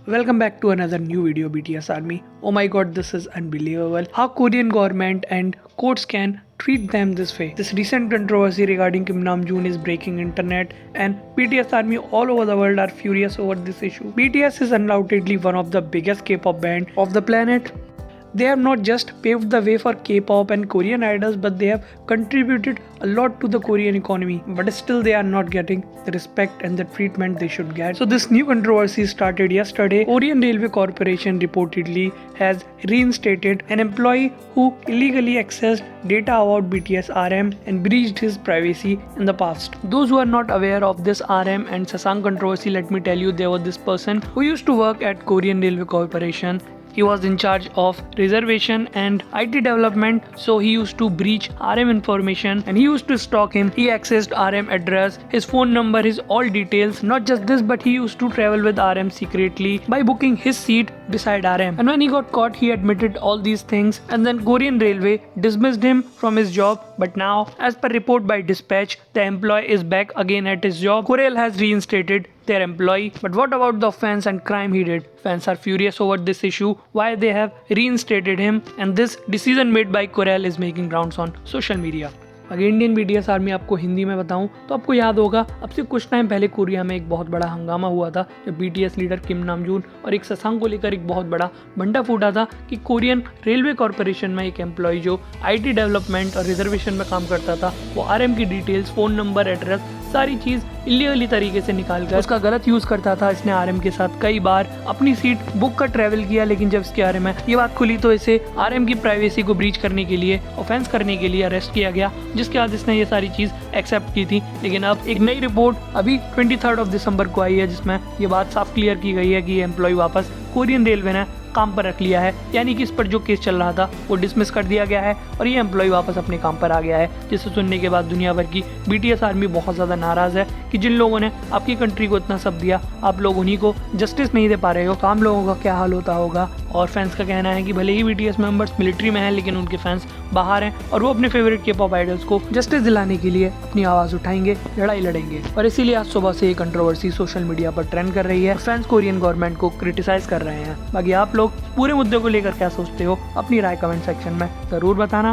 Welcome back to another new video, BTS Army. Oh my god, this is unbelievable. How Korean government and courts can treat them this way. This recent controversy regarding Kim Namjoon is breaking internet, and BTS Army all over the world are furious over this issue. BTS is undoubtedly one of the biggest K-pop band of the planet. They have not just paved the way for K-pop and Korean idols, but they have contributed a lot to the Korean economy. But still they are not getting the respect and the treatment they should get. So this new controversy started yesterday. Korean Railway Corporation reportedly has reinstated an employee who illegally accessed data about BTS RM and breached his privacy in the past. Those who are not aware of this RM and Sasaeng controversy, let me tell you, there was this person who used to work at Korean Railway Corporation. He was in charge of reservation and IT development, so he used to breach RM information and he used to stalk him. He accessed RM address, his phone number, his all details. Not just this, but he used to travel with RM secretly by booking his seat beside RM. And when he got caught, he admitted all these things, and then Korean Railway dismissed him from his job. But now, as per report by Dispatch, the employee is back again at his job. Korea has reinstated their employee. But what about the offense and crime he did? Fans are furious over this issue, why they have reinstated him, and this decision made by Corel is making rounds on social media. अगर Indian BTS army आपको हिंदी में बताऊं तो आपको याद होगा अब से कुछ टाइम पहले कोरिया में एक बहुत बड़ा हंगामा हुआ था जब BTS लीडर किम नामजून और एक ससांग को लेकर एक बहुत बड़ा भंडा फूटा था कि कोरियन रेलवे कॉर्पोरेशन में एक एम्प्लॉय जो IT डेवलपमेंट और रिजर्वेशन में काम करता था वो RM की डिटेल्स, फ़ोन नंबर, एड्रेस, सारी चीज़ इलीगली तरीके से निकालकर उसका गलत यूज़ करता था। इसने RM के साथ कई बार अपनी सीट बुक कर ट्रैवल किया, लेकिन जब इसके बारे में ये बात खुली तो इसे RM की प्राइवेसी को ब्रीच करने के लिए, ऑफेंस करने के लिए अरेस्ट किया गया, जिसके बाद इसने ये सारी चीज़ एक्सेप्ट की थी। लेकिन अब एक नई रिपोर्ट अभी 23 दिसंबर को आई है जिसमें ये बात साफ क्लियर की गई है कि ये एम्प्लॉय वापस कोरियन रेलवे ने काम पर रख लिया है, यानी कि इस पर जो केस चल रहा था वो डिसमिस कर दिया गया है और ये एम्प्लॉय वापस अपने काम पर आ गया है। जिसे सुनने के बाद दुनिया भर की BTS आर्मी बहुत ज़्यादा नाराज़ है कि जिन लोगों ने आपकी कंट्री को इतना सब दिया, आप लोग उन्हीं को जस्टिस नहीं दे पा रहे हो, तो आम लोगों का क्या हाल होता होगा। और फैंस का कहना है कि भले ही BTS मेंबर्स मिलिट्री में हैं, लेकिन उनके फैंस बाहर हैं और वो अपने फेवरेट K-pop आइडल्स को जस्टिस दिलाने के लिए अपनी आवाज़ उठाएंगे, लड़ाई लड़ेंगे। और इसीलिए आज सुबह से ये कंट्रोवर्सी सोशल मीडिया पर ट्रेंड कर रही है। फैंस कोरियन गवर्नमेंट को क्रिटिसाइज कर रहे हैं। बाकी आप लोग पूरे मुद्दे को लेकर क्या सोचते हो, अपनी राय कमेंट सेक्शन में ज़रूर बताना।